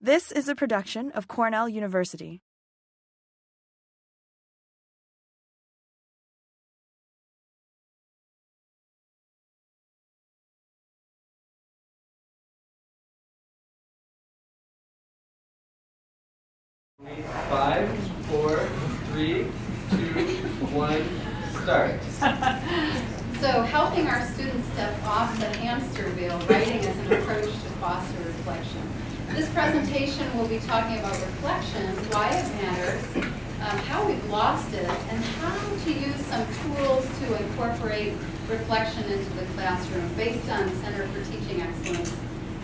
This is a production of Cornell University. Five, four, three, two, one, start. So helping our students step off the hamster wheel, writing as an approach to foster reflection. This presentation will be talking about reflection, why it matters, how we've lost it, and how to use some tools to incorporate reflection into the classroom based on Center for Teaching Excellence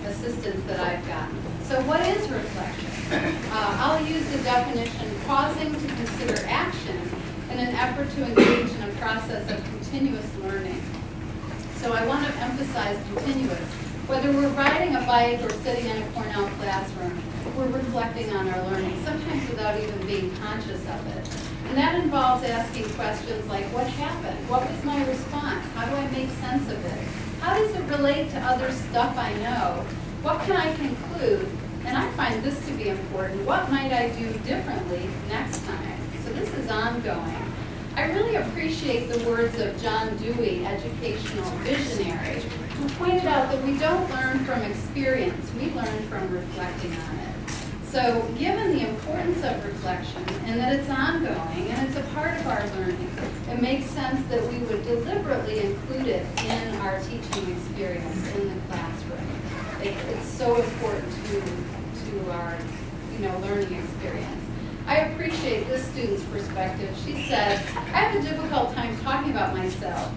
assistance that I've gotten. So what is reflection? I'll use the definition, pausing to consider action in an effort to engage in a process of continuous learning. So I want to emphasize continuous. Whether we're riding a bike or sitting in a Cornell classroom, we're reflecting on our learning, sometimes without even being conscious of it. And that involves asking questions like, what happened? What was my response? How do I make sense of it? How does it relate to other stuff I know? What can I conclude? And I find this to be important. What might I do differently next time? So this is ongoing. I really appreciate the words of John Dewey, educational visionary, who pointed out that we don't learn from experience, we learn from reflecting on it. So given the importance of reflection and that it's ongoing and it's a part of our learning, it makes sense that we would deliberately include it in our teaching experience in the classroom. It's so important to our learning experience. I appreciate this student's perspective. She said, I have a difficult time talking about myself,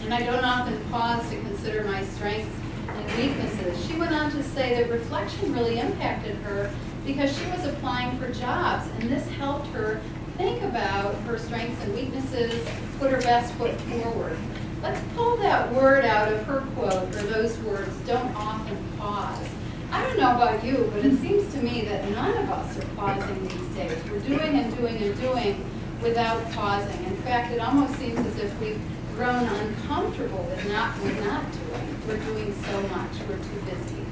and I don't often pause to consider my strengths and weaknesses. She went on to say that reflection really impacted her because she was applying for jobs, and this helped her think about her strengths and weaknesses, put her best foot forward. Let's pull that word out of her quote, or those words, don't often pause. I don't know about you, but it seems to me that none of us are pausing these days. We're doing and doing and doing without pausing. In fact, it almost seems as if we've grown uncomfortable with not doing. We're doing so much. We're too busy.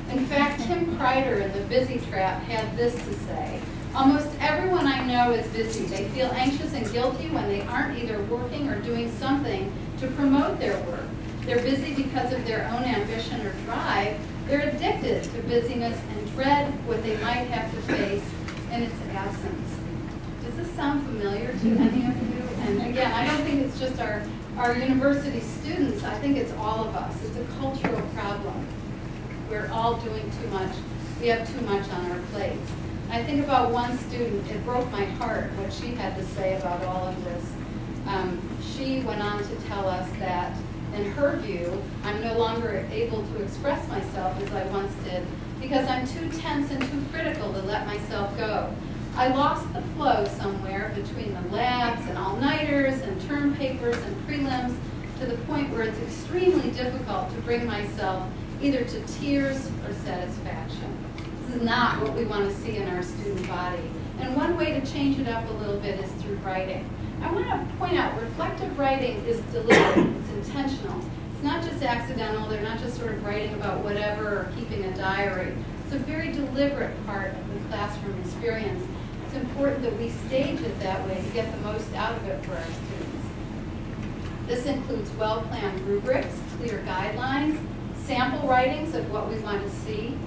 In fact, Tim Kreider in The Busy Trap had this to say, almost everyone I know is busy. They feel anxious and guilty when they aren't either working or doing something to promote their work. They're busy because of their own ambition or drive. They're addicted to busyness and dread what they might have to face in its absence. Does this sound familiar to any of you? And again, I don't think it's just our university students. I think it's all of us. It's a cultural problem. We're all doing too much. We have too much on our plates. I think about one student. It broke my heart what she had to say about all of this. She went on to tell us that in her view, I'm no longer able to express myself as I once did because I'm too tense and too critical to let myself go. I lost the flow somewhere between the labs and all-nighters and term papers and prelims to the point where it's extremely difficult to bring myself either to tears or satisfaction. This is not what we want to see in our student body. And one way to change it up a little bit is through writing. I want to point out, reflective writing is deliberate, it's intentional. It's not just accidental, they're not just sort of writing about whatever or keeping a diary. It's a very deliberate part of the classroom experience. It's important that we stage it that way to get the most out of it for our students. This includes well-planned rubrics, clear guidelines, sample writings of what we want to see,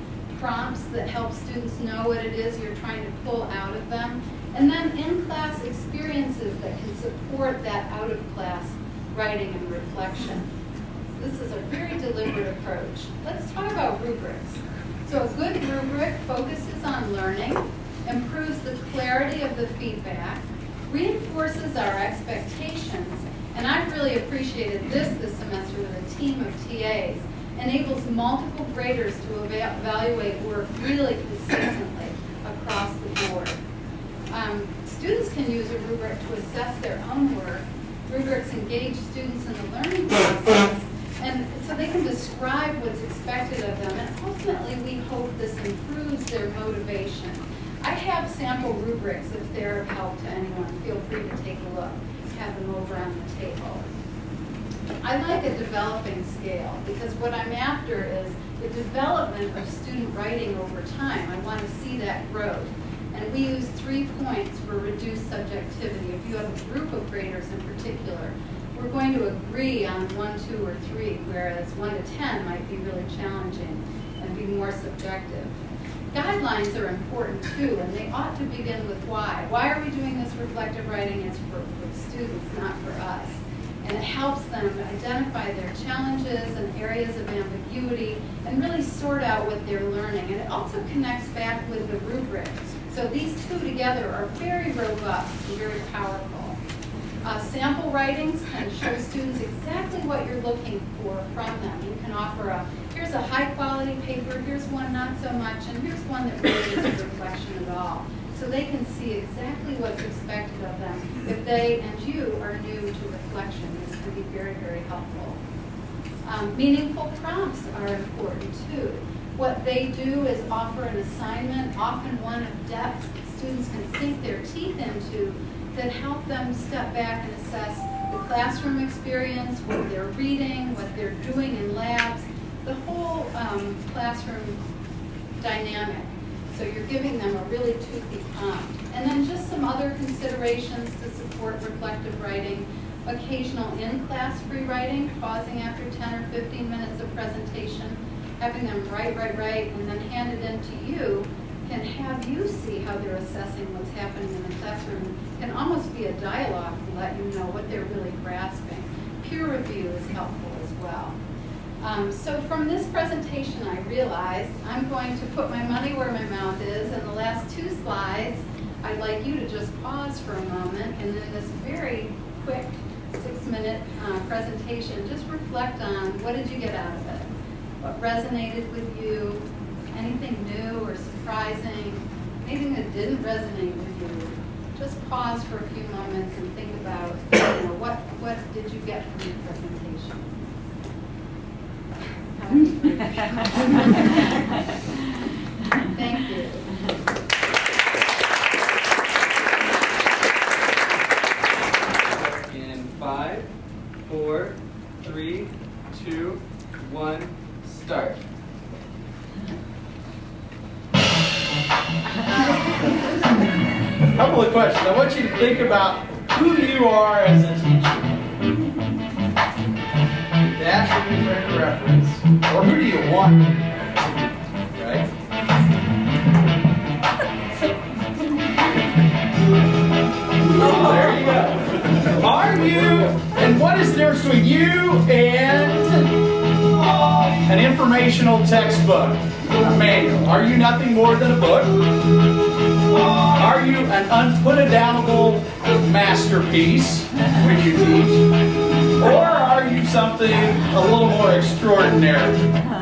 prompts that help students know what it is you're trying to pull out of them, and then in-class experiences that can support that out-of-class writing and reflection. So this is a very deliberate approach. Let's talk about rubrics. So a good rubric focuses on learning, improves the clarity of the feedback, reinforces our expectations, and I've really appreciated this semester with a team of TAs, enables multiple graders to evaluate work really consistently across the board. Students can use a rubric to assess their own work. Rubrics engage students in the learning process, and so they can describe what's expected of them, and ultimately we hope this improves their motivation. I have sample rubrics if they're of help to anyone. Feel free to take a look. Have them over on the table. I like a developing scale because what I'm after is the development of student writing over time. I want to see that growth. And we use 3 points for reduced subjectivity. If you have a group of graders in particular, we're going to agree on 1, 2, or 3, whereas 1 to 10 might be really challenging and be more subjective. Guidelines are important too, and they ought to begin with why. Why are we doing this reflective writing? It's for students, not for us. And it helps them identify their challenges and areas of ambiguity and really sort out what they're learning. And it also connects back with the rubric. So these two together are very robust and very powerful. Sample writings can show students exactly what you're looking for from them. You can offer here's a high quality paper, here's one not so much, and here's one that really isn't reflection at all. So they can see exactly what's expected of them. If they and you are new to reflection, this can be very, very helpful. Meaningful prompts are important too. What they do is offer an assignment, often one of depth that students can sink their teeth into, that help them step back and assess the classroom experience, what they're reading, what they're doing in labs, the whole classroom dynamic. So you're giving them a really toothy prompt. And then just some other considerations to support reflective writing. Occasional in-class free writing, pausing after 10 or 15 minutes of presentation, having them write, and then hand it in to you, can have you see how they're assessing what's happening in the classroom. Can almost be a dialogue to let you know what they're really grasping. Peer review is helpful as well. So from this presentation, I realized I'm going to put my money where my mouth is, and the last 2 slides, I'd like you to just pause for a moment, and then this very quick 6-minute presentation, just reflect on what did you get out of it? What resonated with you? Anything new or surprising? Anything that didn't resonate with you? Just pause for a few moments and think about, what did you get from your presentation? Thank you. In 5, 4, 3, 2, 1, start. Couple of questions. I want you to think about who you are as a teacher. Dash in your frame of reference, or who do you want to be, right? There you go. Are you, and what is the difference between you and an informational textbook, a manual? Are you nothing more than a book? Are you an unput-downable masterpiece when you teach? Or are you something a little more extraordinary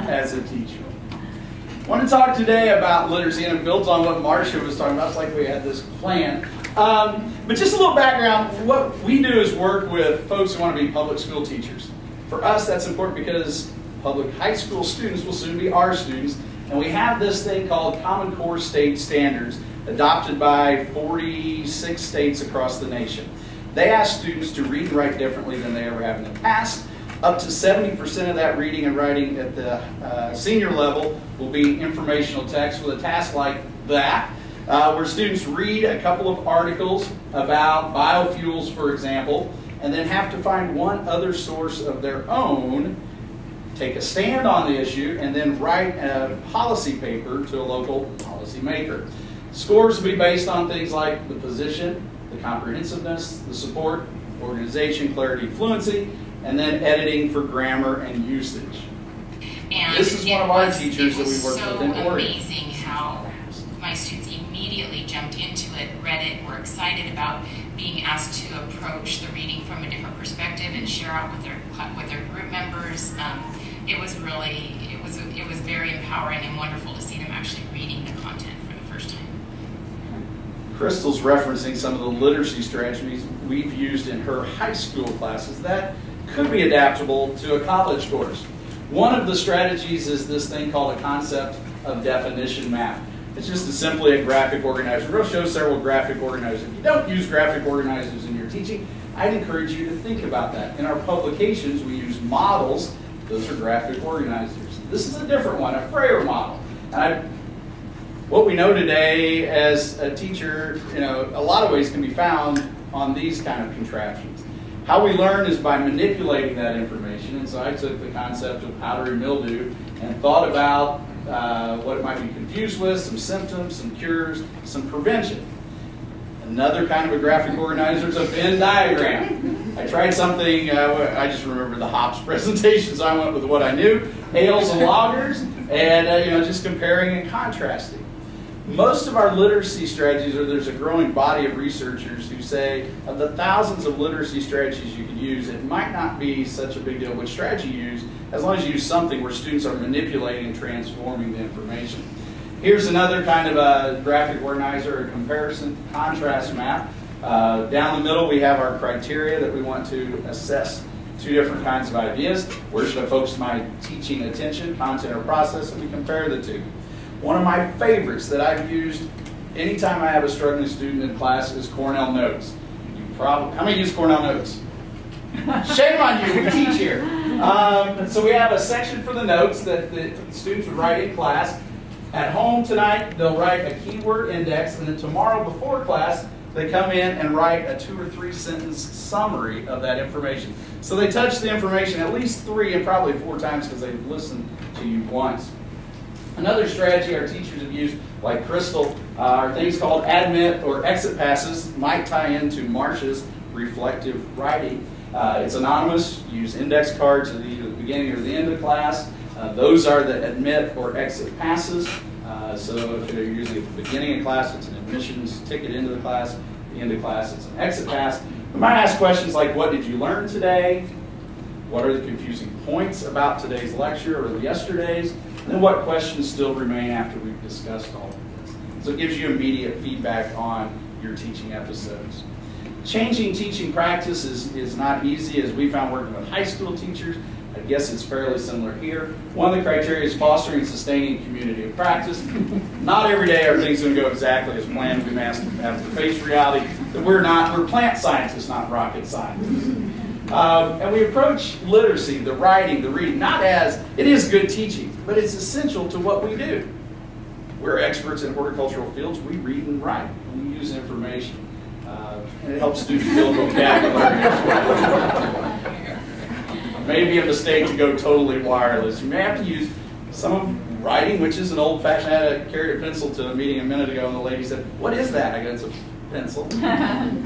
as a teacher? I want to talk today about literacy, and it builds on what Marcia was talking about. It's like we had this plan. But just a little background. What we do is work with folks who want to be public school teachers. For us, that's important because public high school students will soon be our students, and we have this thing called Common Core State Standards, adopted by 46 states across the nation. They ask students to read and write differently than they ever have in the past. Up to 70% of that reading and writing at the senior level will be informational text with a task like that, where students read a couple of articles about biofuels, for example, and then have to find one other source of their own, take a stand on the issue, and then write a policy paper to a local policy maker. Scores will be based on things like the position, the comprehensiveness, the support, organization, clarity, fluency, and then editing for grammar and usage. And this is one of our teachers that we worked with in Oregon. It was so amazing how my students immediately jumped into it, read it, were excited about being asked to approach the reading from a different perspective and share out with their group members. It was very empowering and wonderful to see them actually reading the content for the first time. Crystal's referencing some of the literacy strategies we've used in her high school classes that could be adaptable to a college course. One of the strategies is this thing called a concept of definition map. It's just simply a graphic organizer. We'll show several graphic organizers. If you don't use graphic organizers in your teaching, I'd encourage you to think about that. In our publications, we use models. Those are graphic organizers. This is a different one, a Freyer model. And what we know today as a teacher, a lot of ways can be found on these kind of contraptions. How we learn is by manipulating that information. And so I took the concept of powdery mildew and thought about what it might be confused with, some symptoms, some cures, some prevention. Another kind of a graphic organizer is a Venn diagram. I tried something, I just remember the hops presentation, so I went with what I knew, ales and lagers, and just comparing and contrasting. Most of our literacy strategies, or there's a growing body of researchers who say of the thousands of literacy strategies you can use, it might not be such a big deal which strategy you use, as long as you use something where students are manipulating and transforming the information. Here's another kind of a graphic organizer, a comparison contrast map. Down the middle we have our criteria that we want to assess two different kinds of ideas. Where should I focus my teaching attention, content or process, and we compare the two. One of my favorites that I've used anytime I have a struggling student in class is Cornell Notes. How many use Cornell Notes? Shame on you, we teach here. So we have a section for the notes that the students would write in class. At home tonight, they'll write a keyword index, and then tomorrow before class, they come in and write a 2 or 3 sentence summary of that information. So they touch the information at least 3 and probably 4 times because they've listened to you once. Another strategy our teachers have used, like Crystal, are things called admit or exit passes. Might tie into Marcia's reflective writing. It's anonymous. Use index cards at either the beginning or the end of class. Those are the admit or exit passes. So if you're using at the beginning of class, it's an admissions ticket into the class. At the end of class, it's an exit pass. We might ask questions like, what did you learn today? What are the confusing points about today's lecture or yesterday's? And then what questions still remain after we've discussed all of this? So it gives you immediate feedback on your teaching episodes. Changing teaching practice is not easy, as we found working with high school teachers. I guess it's fairly similar here. One of the criteria is fostering and sustaining community of practice. Not every day are things going to go exactly as planned. We have to face reality that we're plant scientists, not rocket scientists. And we approach literacy, the writing, the reading, not as, it is good teaching, but it's essential to what we do. We're experts in horticultural fields. We read and write. And we use information. And it helps students build vocabulary as well. Maybe a mistake to go totally wireless. You may have to use some of writing, which is an old-fashioned. I carried a pencil to a meeting a minute ago, and the lady said, "What is that?" I go, "It's a pencil."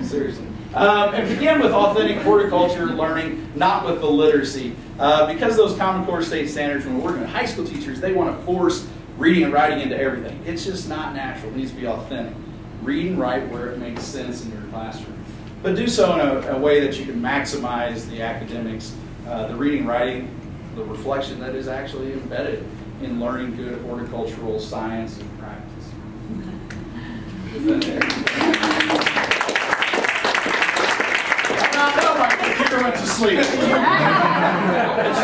Seriously. And begin with authentic horticulture learning, not with the literacy. Because those Common Core state standards, when we're working with high school teachers, they want to force reading and writing into everything. It's just not natural. It needs to be authentic. Read and write where it makes sense in your classroom. But do so in a way that you can maximize the academics, the reading, writing, the reflection that is actually embedded in learning good horticultural science and practice. Is that there? No, my computer went to sleep. It should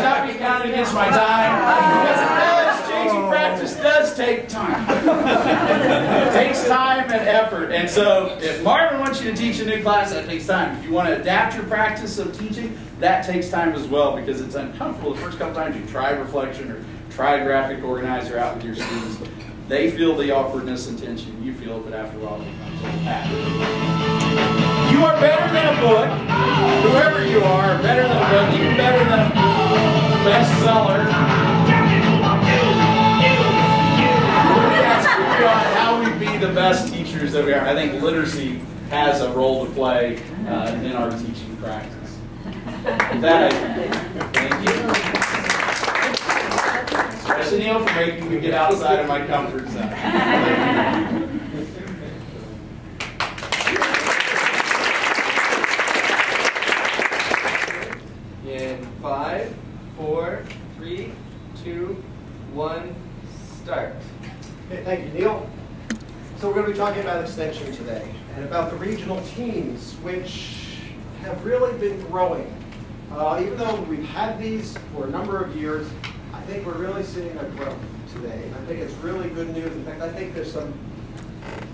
not be counted against my time. Because it does, changing practice does take time. It takes time and effort. And so if Marvin wants you to teach a new class, that takes time. If you want to adapt your practice of teaching, that takes time as well, because it's uncomfortable the first couple times you try reflection or try graphic organizer out with your students. They feel the awkwardness and tension. You feel it, but after a while it becomes a habit. You are better than a book. Whoever you are, better than a book. You're better than a bestseller. How we be the best teachers that we are. I think literacy has a role to play in our teaching practice. With that, thank you. Especially Neil for making me get outside of my comfort zone. In 5, 4, 3, 2, 1, start. Okay, thank you, Neil. So we're going to be talking about extension today and about the regional teams, which have really been growing. Even though we've had these for a number of years, I think we're really seeing a growth today. And I think it's really good news. In fact, I think there's some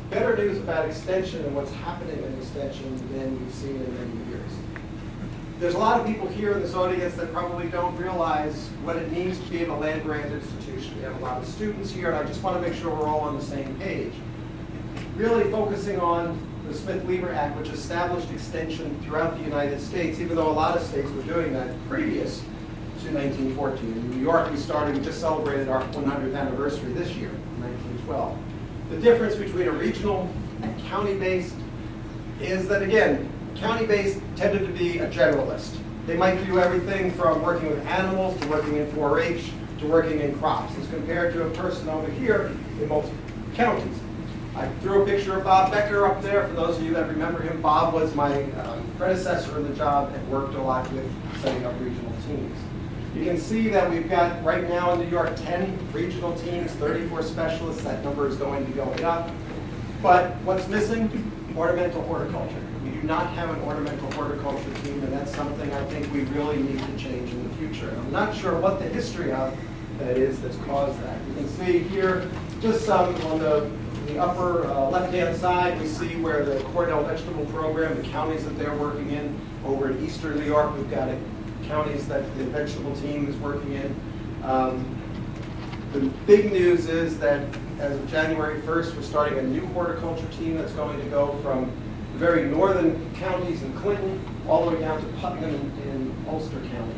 better news about extension and what's happening in extension than we've seen in many years. there's a lot of people here in this audience that probably don't realize what it means to be in a land-grant institution. We have a lot of students here, and I just want to make sure we're all on the same page. Really focusing on the Smith-Lever Act, which established extension throughout the United States, even though a lot of states were doing that previous to 1914. In New York, we just celebrated our 100th anniversary this year, in 1912. The difference between a regional and county-based is that, again, county-based tended to be a generalist. They might do everything from working with animals to working in 4-H to working in crops, as compared to a person over here in most counties. I threw a picture of Bob Becker up there. For those of you that remember him, Bob was my predecessor in the job and worked a lot with setting up regional teams. You can see that we've got, right now in New York, 10 regional teams, 34 specialists. That number is going to be going up. But what's missing? Ornamental horticulture. We do not have an ornamental horticulture team, and that's something I think we really need to change in the future. And I'm not sure what the history of that is that's caused that. You can see here, just some on the upper left-hand side, we see where the Cornell vegetable program, the counties that they're working in. Over in eastern New York, we've got counties that the vegetable team is working in. The big news is that as of January 1st, we're starting a new horticulture team that's going to go from the very northern counties in Clinton all the way down to Putnam in Ulster County.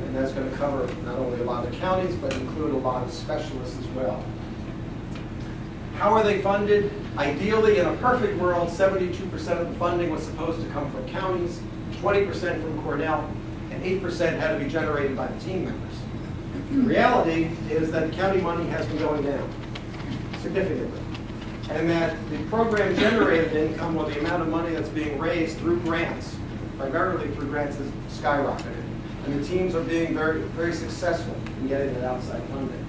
And that's going to cover not only a lot of counties, but include a lot of specialists as well. How are they funded? Ideally, in a perfect world, 72% of the funding was supposed to come from counties, 20% from Cornell, and 8% had to be generated by the team members. The reality is that county money has been going down significantly, and that the program-generated income, or the amount of money that's being raised through grants, primarily through grants, is skyrocketed. And the teams are being very, very successful in getting that outside funding.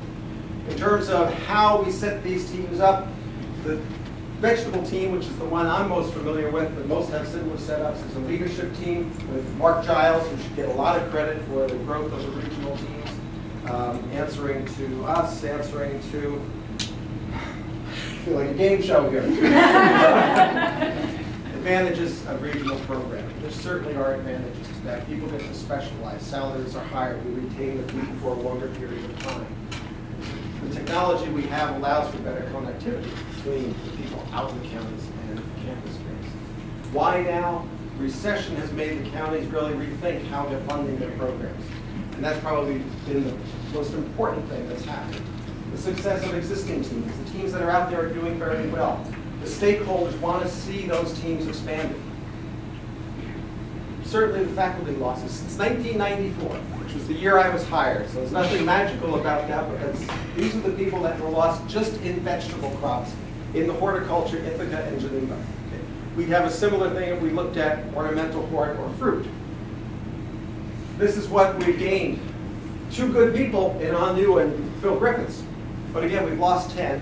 In terms of how we set these teams up, the vegetable team, which is the one I'm most familiar with, but most have similar setups, is a leadership team with Mark Giles, who should get a lot of credit for the growth of the regional teams, answering to us, answering to, I feel like a game show here. Advantages of regional programming. There certainly are advantages to that. People get to specialize. Salaries are higher. We retain the people for a longer period of time. The technology we have allows for better connectivity between the people out in the counties and campus space. Why now? Recession has made the counties really rethink how they're funding their programs. And that's probably been the most important thing that's happened. The success of existing teams. The teams that are out there are doing very well. The stakeholders want to see those teams expanded. Certainly the faculty losses. Since 1994, which was the year I was hired, so there's nothing magical about that, but these are the people that were lost just in vegetable crops in the horticulture, Ithaca, and Geneva. Okay. We'd have a similar thing if we looked at ornamental hort or fruit. This is what we've gained. 2 good people in Anu and Phil Griffiths. But again, we've lost 10.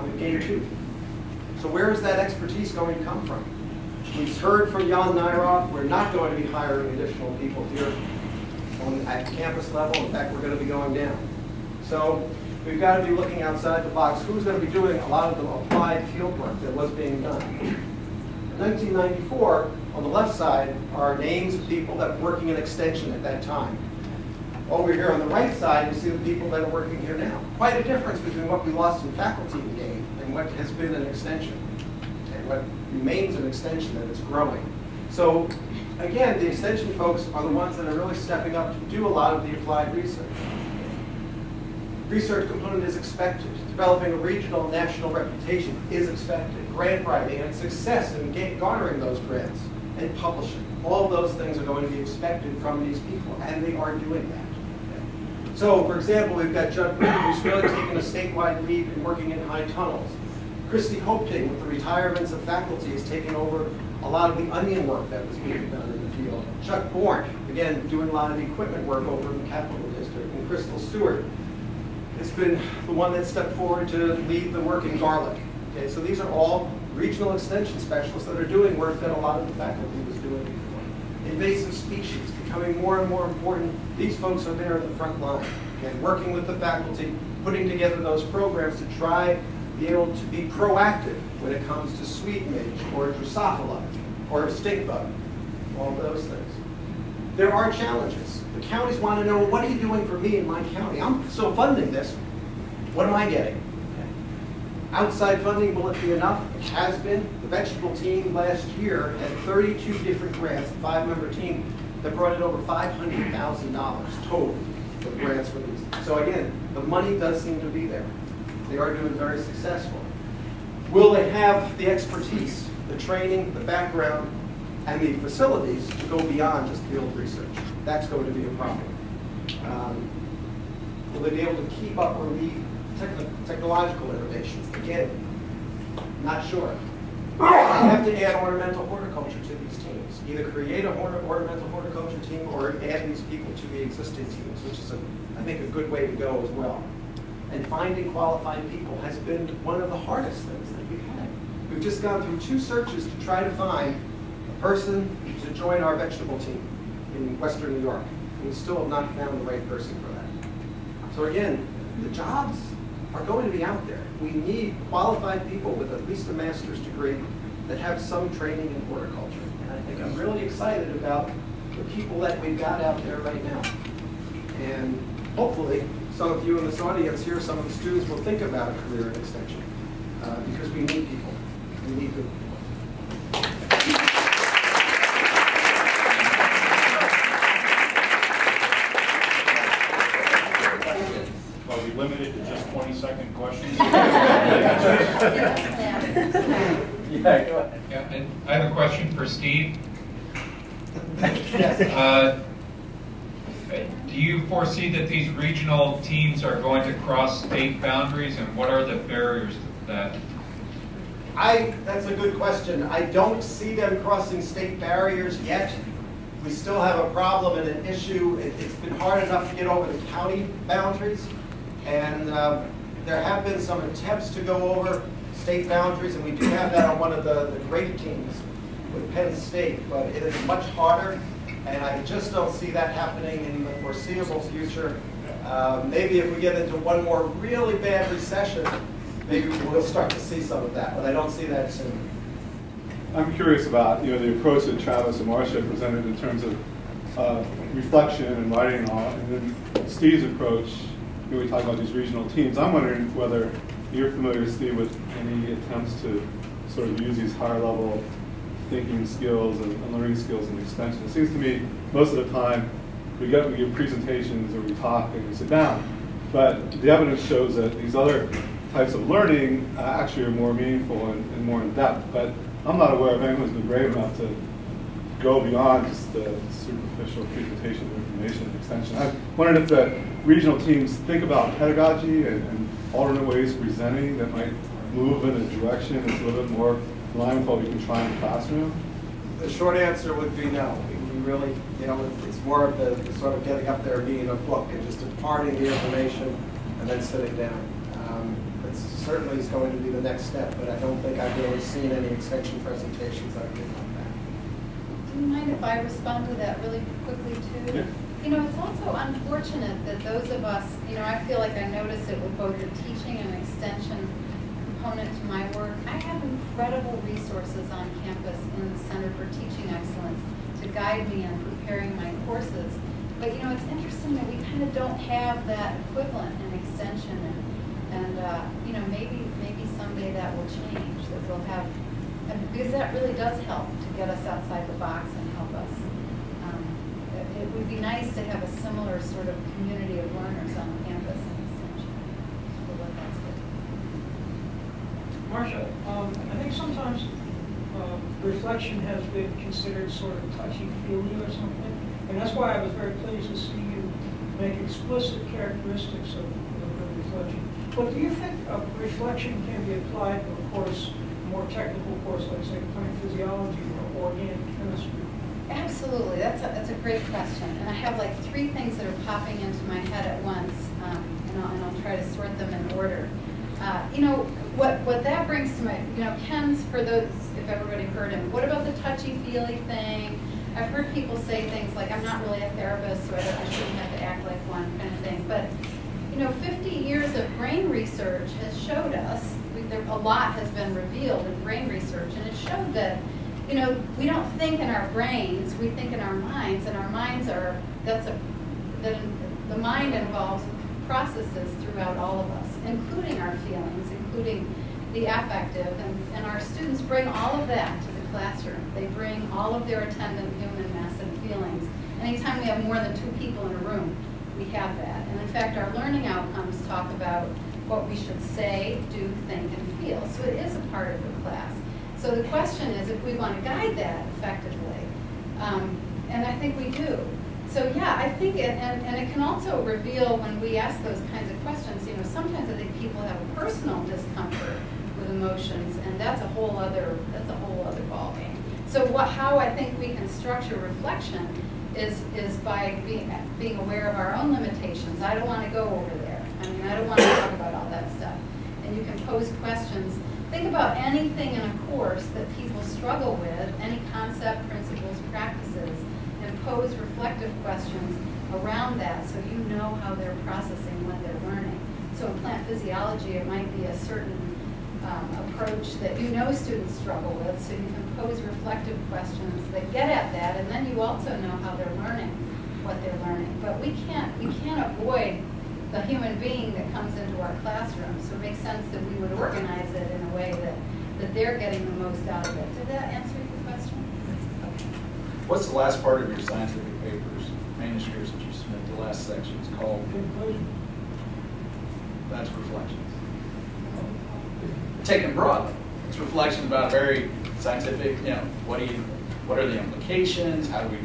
We've gained 2. So where is that expertise going to come from? We've heard from Jan Nyroth, we're not going to be hiring additional people here at campus level. In fact, we're going to be going down. So we've got to be looking outside the box. Who's going to be doing a lot of the applied field work that was being done? In 1994, on the left side, are names of people that were working in extension at that time. Over here on the right side, you see the people that are working here now. Quite a difference between what we lost in faculty gain and what has been an extension, and what remains an extension that is growing. So again, the extension folks are the ones that are really stepping up to do a lot of the applied research. Research component is expected. Developing a regional national reputation is expected. Grant writing and success in garnering those grants and publishing. All of those things are going to be expected from these people, and they are doing that. So, for example, we've got Judd Booth, who's really taken a statewide lead in working in high tunnels. Christy Hopting, with the retirements of faculty, has taken over a lot of the onion work that was being done in the field. Chuck Bourne, again, doing a lot of the equipment work over in the Capital District. And Crystal Stewart has been the one that stepped forward to lead the work in garlic. Okay, so these are all regional extension specialists that are doing work that a lot of the faculty was doing before. Invasive species becoming more and more important. These folks are there in the front line, okay, working with the faculty, putting together those programs to try be able to be proactive when it comes to sweet midge or Drosophila or stink bug. all those things. There are challenges. The counties want to know, what are you doing for me in my county? I'm still funding this. What am I getting? Outside funding, will it be enough? It has been. The vegetable team last year had 32 different grants, a 5-member team, that brought in over $500,000 total of grants for these. So again, the money does seem to be there. They are doing very successful. Will they have the expertise, the training, the background, and the facilities to go beyond just field research? That's going to be a problem. Will they be able to keep up or lead technological innovations? Again, not sure. You have to add ornamental horticulture to these teams. Either create a ornamental horticulture team or add these people to the existing teams, which is, I think, a good way to go as well. And finding qualified people has been one of the hardest things that we've had. We've just gone through 2 searches to try to find a person to join our vegetable team in Western New York. And we still have not found the right person for that. So again, the jobs are going to be out there. We need qualified people with at least a master's degree that have some training in horticulture. And I think I'm really excited about the people that we've got out there right now. And hopefully, some of you in this audience here, some of the students will think about a career in extension, because we need people. We need good people. Are we limited to just 20-second questions? Yeah, go ahead. Yeah, and I have a question for Steve. Yes. Do you foresee that these regional teams are going to cross state boundaries, and what are the barriers to that? That's a good question. I don't see them crossing state barriers yet. We still have a problem and an issue. It's been hard enough to get over the county boundaries, and there have been some attempts to go over state boundaries, and we do have that on one of the great teams with Penn State, but it is much harder. And I just don't see that happening in the foreseeable future. Maybe if we get into one more really bad recession, maybe we'll start to see some of that, but I don't see that soon. I'm curious about the approach that Travis and Marcia presented in terms of reflection and writing and all, and then Steve's approach. We talk about these regional teams. I'm wondering whether you're familiar, Steve, with any attempts to sort of use these higher level thinking skills and learning skills in extension. It seems to me most of the time we give presentations or we talk and we sit down, but the evidence shows that these other types of learning actually are more meaningful and more in depth. But I'm not aware of anyone who's been brave enough to go beyond just the superficial presentation of information and extension. I'm wondering if the regional teams think about pedagogy and alternate ways of presenting that might move in a direction that's a little bit more in line with what we can try in the classroom? The short answer would be no. We really, it's more of the sort of getting up there, reading a book, and just imparting the information and then sitting down. It certainly is going to be the next step, but I don't think I've really seen any extension presentations that are like that. Do you mind if I respond to that really quickly too? Yeah. It's also unfortunate that those of us, I feel like I notice it with both the teaching and extension component to my work. I have incredible resources on campus in the Center for Teaching Excellence to guide me in preparing my courses. But it's interesting that we kind of don't have that equivalent in extension, and maybe someday that will change. That we'll have, because that really does help to get us outside the box and help us. It would be nice to have a similar sort of community of learners on campus in extension. That's good. Marcia, I think sometimes reflection has been considered sort of touchy-feely or something, and that's why I was very pleased to see you make explicit characteristics of reflection. But do you think reflection can be applied to a course, a more technical course, like say plant physiology or organic chemistry? Absolutely, that's a great question, and I have like 3 things that are popping into my head at once, and I'll try to sort them in order. What that brings to my, Ken's, for those, if everybody heard him, what about the touchy-feely thing? I've heard people say things like, I'm not really a therapist, so I shouldn't have to act like one, kind of thing. But, 50 years of brain research has showed us, a lot has been revealed in brain research, and it showed that you know, we don't think in our brains, we think in our minds, and our minds are, the mind involves processes throughout all of us, including our feelings, including the affective, and our students bring all of that to the classroom. They bring all of their attendant humanness and feelings. Anytime we have more than 2 people in a room, we have that. And in fact, our learning outcomes talk about what we should say, do, think, and feel. So it is a part of the class. So the question is if we want to guide that effectively, and I think we do. So yeah, I think, and it can also reveal when we ask those kinds of questions, you know, sometimes I think people have a personal discomfort with emotions, and that's a whole other ballgame. So how I think we can structure reflection is by being aware of our own limitations. I don't want to go over there. I mean, I don't want to talk about all that stuff. And you can pose questions. Think about anything in a course that people struggle with, any concept, principles, practices, and pose reflective questions around that so you know how they're processing what they're learning. So in plant physiology, it might be a certain approach that you know students struggle with, so you can pose reflective questions that get at that, and then you also know how they're learning what they're learning. But we can't avoid the human being that comes into our classroom, so it makes sense that we would organize it in a way that they're getting the most out of it. Did that answer your question? Okay. What's the last part of your scientific papers, manuscripts that you submit, the last section is called? Conclusion. That's reflections. Taken broadly, it's reflections about a very scientific, you know, what are the implications, how do we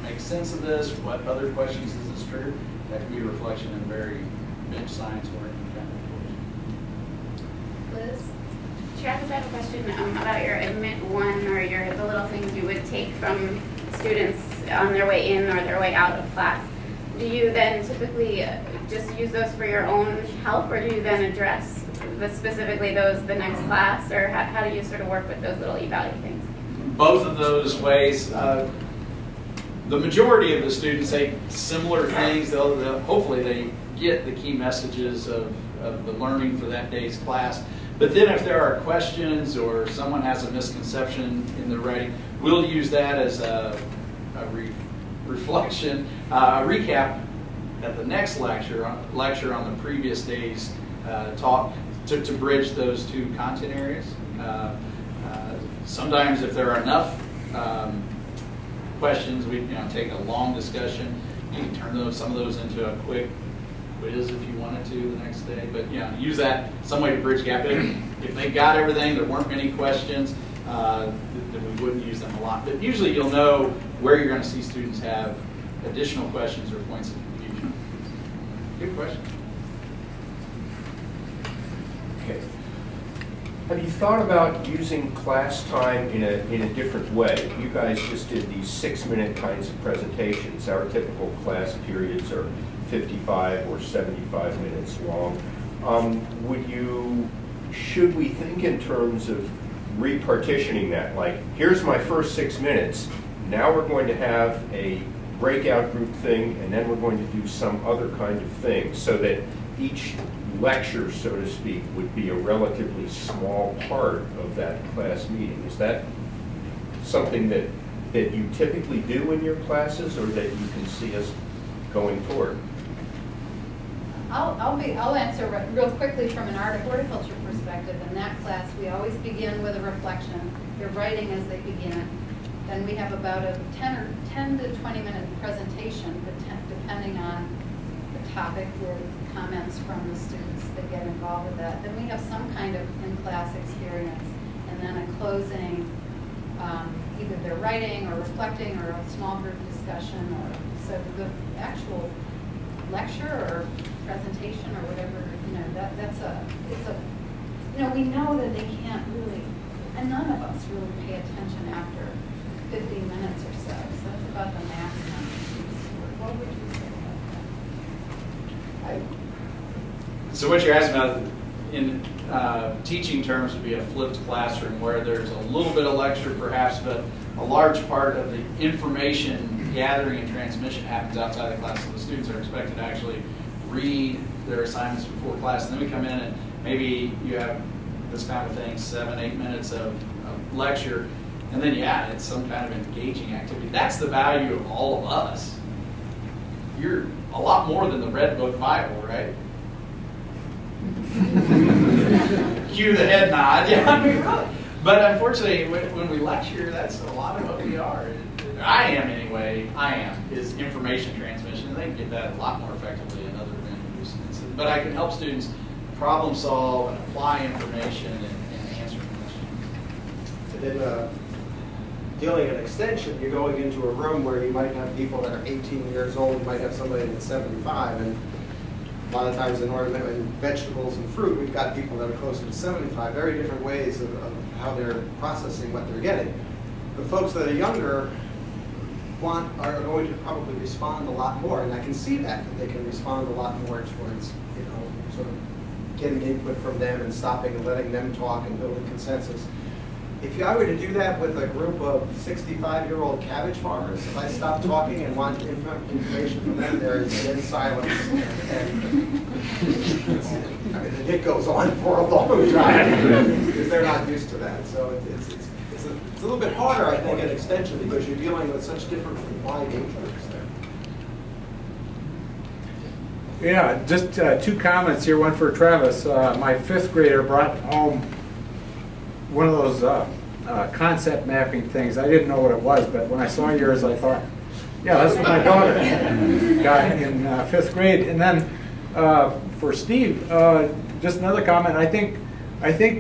make sense of this, what other questions does this trigger? That can be a reflection in very bench science work kind of Liz? Travis, I have a question about your admit one, or the little things you would take from students on their way in or their way out of class. Do you then typically just use those for your own help, or do you then address specifically those the next class, or how do you sort of work with those little evalu things? Both of those ways. The majority of the students say similar things. Hopefully they get the key messages of the learning for that day's class. But then if there are questions or someone has a misconception in their writing, we'll use that as a reflection, a recap at the next lecture on the previous day's talk to bridge those 2 content areas. Sometimes if there are enough questions, we take a long discussion. You can turn some of those into a quick quiz if you wanted to the next day. But use that some way to bridge gap. If they got everything, there weren't many questions, then we wouldn't use them a lot. But usually you'll know where you're going to see students have additional questions or points of confusion. Good question. Okay. Have you thought about using class time in a different way? You guys just did these 6-minute kinds of presentations. Our typical class periods are 55 or 75 minutes long. Should we think in terms of repartitioning that? Like, here's my first 6 minutes. Now we're going to have a breakout group thing, and then we're going to do some other kind of thing, so that each lecture, so to speak, would be a relatively small part of that class meeting. Is that something that you typically do in your classes, or that you can see us going toward? I'll answer real quickly from an art of horticulture perspective. In that class, we always begin with a reflection. They're writing as they begin. Then we have about a 10 to 20 minute presentation, depending on the topic, with comments from the students that get involved with that. Then we have some kind of in-class experience, and then a closing, either they're writing or reflecting or a small group discussion. So the actual lecture or presentation or whatever, we know that they can't really, and none of us really pay attention after 15 minutes or so. So that's about the maximum. What would you say about that? So what you're asking about in teaching terms would be a flipped classroom, where there's a little bit of lecture perhaps, but a large part of the information gathering and transmission happens outside the class. So the students are expected to actually read their assignments before class, and then we come in and maybe you have this kind of thing, 7-8 minutes of lecture, And then, yeah, it's some kind of engaging activity. That's the value of all of us. You're a lot more than the Red Book Bible, right? Cue the head nod. Yeah, I mean, really. But unfortunately, when we lecture, that's a lot of what we are. I am, anyway. I am is information transmission, and they can get that a lot more effectively in other venues. But I can help students problem solve and apply information and answer questions. And then dealing in extension, you're going into a room where you might have people that are 18 years old, you might have somebody that's 75, and a lot of times in vegetables and fruit, we've got people that are closer to 75, very different ways of how they're processing what they're getting. The folks that are younger are going to probably respond a lot more, and I can see that they can respond a lot more towards, sort of getting input from them and stopping and letting them talk and building consensus. If I were to do that with a group of 65-year-old cabbage farmers, if I stop talking and want information from them, there is dead silence, and it goes on for a long time because they're not used to that. So it's a little bit harder, I think, at extension because you're dealing with such different wide age groups there. Yeah, just two comments here. One for Travis. My 5th grader brought home one of those concept mapping things. I didn't know what it was, but when I saw yours, I thought, yeah, that's what my daughter got in 5th grade. And then for Steve, just another comment. I think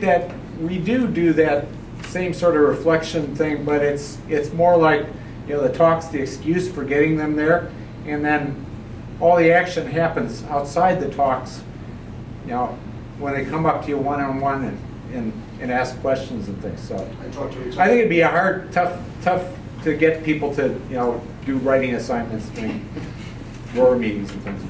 that we do that same sort of reflection thing, but it's more like, the talk's the excuse for getting them there, and then all the action happens outside the talks. When they come up to you one-on-one and ask questions and things. So I think it'd be tough to get people to do writing assignments during roar meetings and things.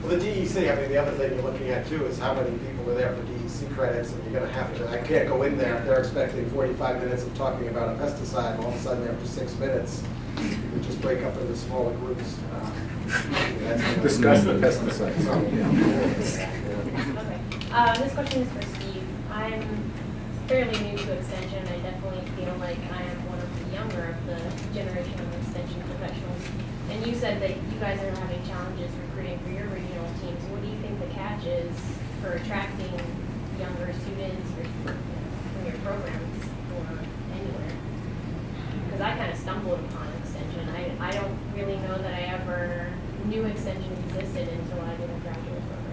Well, the DEC, the other thing you're looking at too is how many people are there for DEC credits, and you're going to have to. I can't go in there if they're expecting 45 minutes of talking about a pesticide, and all of a sudden after 6 minutes, you just break up into smaller groups. Discuss the pesticides. Okay. This question is for Steve. I'm fairly new to Extension. I definitely feel like I am one of the younger of the generation of Extension professionals. And you said that you guys are having challenges recruiting for your regional teams. What do you think the catch is for attracting younger students from your programs or anywhere? Because I kind of stumbled upon Extension. I don't really know that I ever knew Extension existed until I did a graduate program.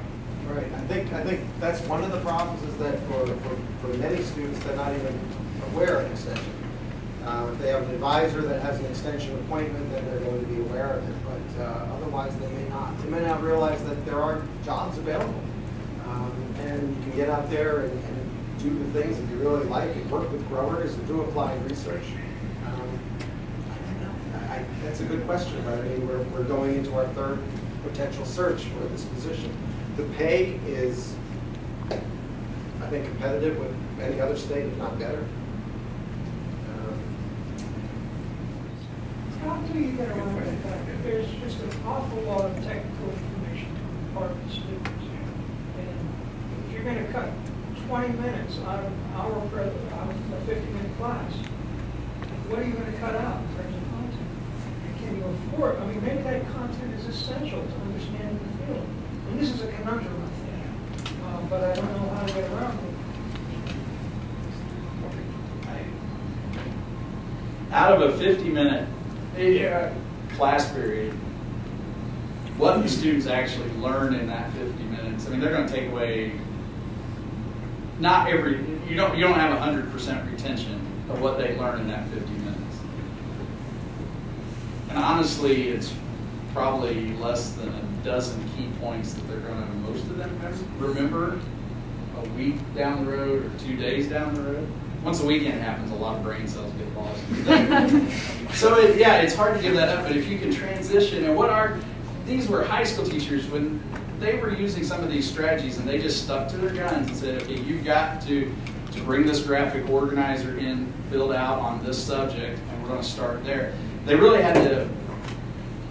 Right. I think that's one of the problems is that for many students, they're not even aware of Extension. If they have an advisor that has an extension appointment, then they're going to be aware of it. But otherwise, they may not. They may not realize that there are jobs available. And you can get out there and do the things that you really like and work with growers and do applied research. That's a good question, but we're going into our 3rd potential search for this position. The pay is, I think, competitive with any other state, if not better. How do you get around the fact that there's just an awful lot of technical information on the part of the students? And if you're going to cut 20 minutes out of a 50-minute class, what are you going to cut out in terms of content? And can you afford? Maybe that content is essential to understanding the field. And this is a conundrum, I think, but I don't know how to get around it. Out of a 50-minute class period, what do students actually learn in that 50 minutes? They're going to take away you don't have 100% retention of what they learn in that 50 minutes. And honestly, it's probably less than a dozen key points that they're going to, most of them, remember a week down the road or 2 days down the road. Once the weekend happens, a lot of brain cells get lost. So it's hard to give that up, but if you can transition, and these were high school teachers when they were using some of these strategies and they just stuck to their guns and said, okay, you've got to bring this graphic organizer in, filled out on this subject, and we're going to start there. They really had to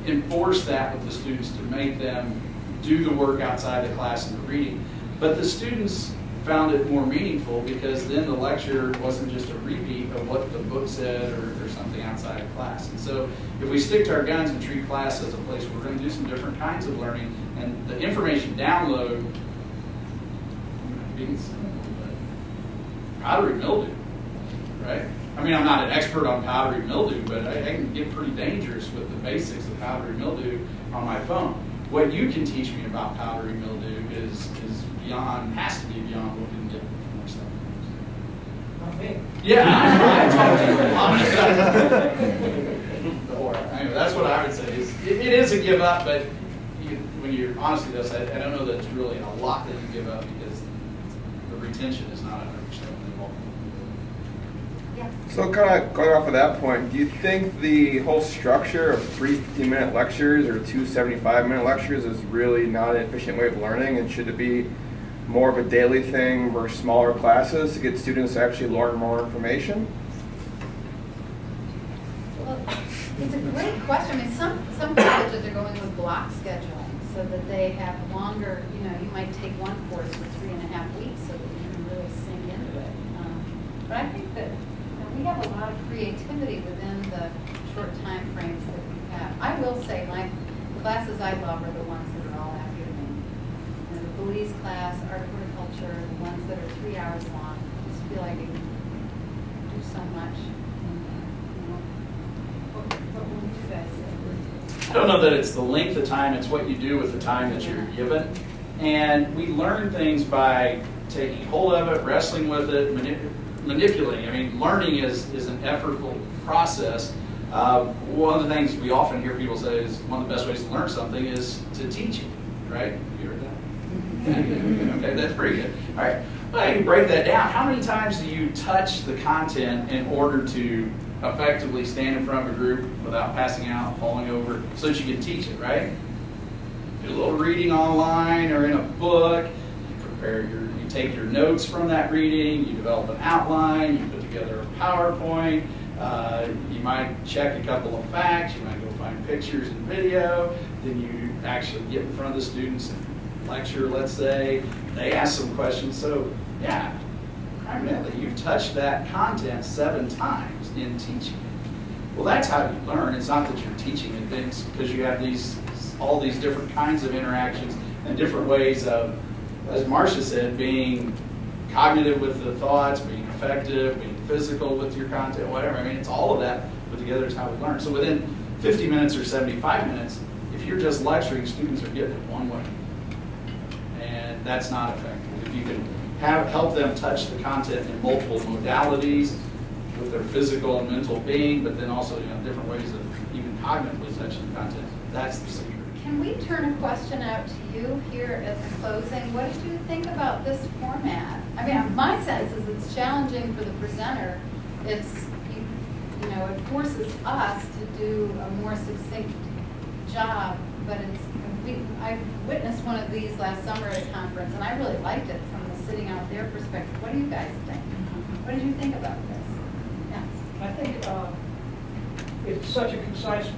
enforce that with the students to make them do the work outside the class and the reading. But the students found it more meaningful because then the lecture wasn't just a repeat of what the book said or something outside of class. And so if we stick to our guns and treat class as a place where we're going to do some different kinds of learning, and the information download, being simple, but powdery mildew, right? I mean, I'm not an expert on powdery mildew, but I can get pretty dangerous with the basics of powdery mildew on my phone. What you can teach me about powdery mildew is beyond, has to be beyond what we can get from our stuff. Not me. Yeah, anyway, that's what I would say. It is a give up, but when you're honestly this, I don't know that it's really a lot that you give up because the retention is not 100% involved. Yeah. So kind of going off of that point, do you think the whole structure of 3 50-minute lectures or 2 75-minute lectures is really not an efficient way of learning, and should it be more of a daily thing versus smaller classes to get students to actually learn more information? Well, it's a great question. I mean, some colleges are going with block scheduling so that they have longer, you might take one course for 3.5 weeks so that you can really sink into it. But I think that we have a lot of creativity within the short time frames that we have. I will say the classes I love are the ones that are all afternoon. The police class, art, horticulture, the ones that are 3 hours long. I just feel like you can do so much. What would you guys say? I don't know that it's the length of time, it's what you do with the time that you're given. And we learn things by taking hold of it, wrestling with it, manipulating. I mean, learning is an effortful process. One of the things we often hear people say is one of the best ways to learn something is to teach it, right? You heard that? Okay, that's pretty good. All right, well, you can break that down. How many times do you touch the content in order to effectively stand in front of a group without passing out, falling over, so that you can teach it, right? Do a little reading online or in a book. You take your notes from that reading, you develop an outline, you put together a PowerPoint, you might check a couple of facts, you might go find pictures and video, then you actually get in front of the students and lecture, let's say, they ask some questions. So yeah, primarily you've touched that content 7 times in teaching it. Well, that's how you learn. It's not that you're teaching it, it's because you have all these different kinds of interactions and different ways of, as Marcia said, being cognitive with the thoughts, being effective, being physical with your content, whatever. I mean, it's all of that put together is how we learn. So within 50 minutes or 75 minutes, if you're just lecturing, students are getting it one way. And that's not effective. If you can help them touch the content in multiple modalities with their physical and mental being, but then also different ways of even cognitively touching the content, that's the secret. Can we turn a question out to you here at the closing? What did you think about this format? I mean, my sense is it's challenging for the presenter. It's, it forces us to do a more succinct job, but I witnessed one of these last summer at a conference, and I really liked it from the sitting out there perspective. What do you guys think? What did you think about this? Yes. I think it's such a concise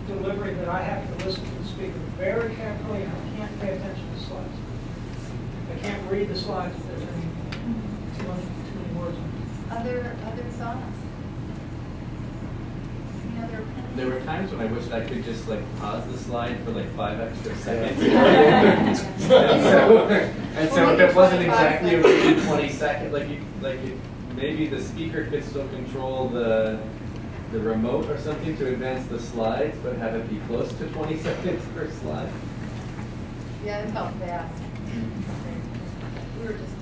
delivery that I have to listen to the speaker very carefully, and I can't pay attention to the slides. I can't read the slides if there's too many words. Other thoughts? Any other opinions? There were times when I wished I could just pause the slide for 5 extra seconds. and so if it wasn't exactly a 20 second, maybe the speaker could still control the remote or something to advance the slides, but have it be close to 20 seconds per slide. Yeah, it felt fast. We were just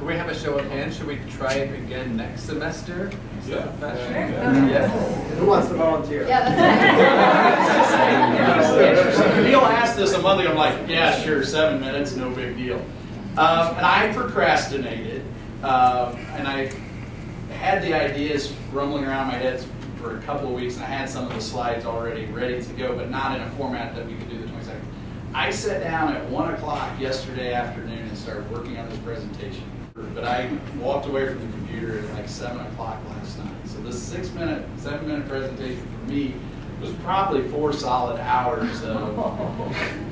Could we have a show of hands? Should we try it again next semester? Yeah. Yes. Who wants to volunteer? Yeah, that's right. Camille asked this a month ago. I'm like, yeah, sure, 7 minutes, no big deal. And I procrastinated. And I had the ideas rumbling around my head for a couple of weeks, and I had some of the slides already ready to go, but not in a format that we could do the 20 seconds. I sat down at 1 o'clock yesterday afternoon and started working on this presentation. But I walked away from the computer at 7 o'clock last night. So this 7 minute presentation for me was probably 4 solid hours of,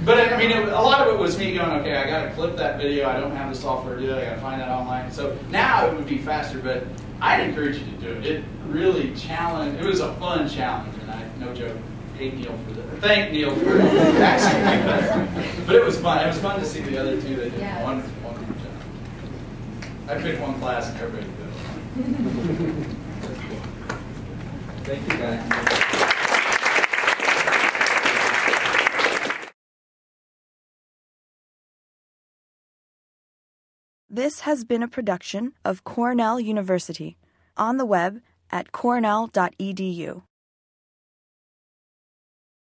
but I mean, a lot of it was me going, okay, I got to clip that video. I don't have the software to do it. I got to find that online. So now it would be faster, but I'd encourage you to do it. It really challenged. It was a fun challenge, and I, no joke, hate Neil for that. Thank Neil for asking me that. But it was fun. It was fun to see the other two that did a wonderful job. I picked one class and everybody did. Thank you, guys. This has been a production of Cornell University, on the web at cornell.edu.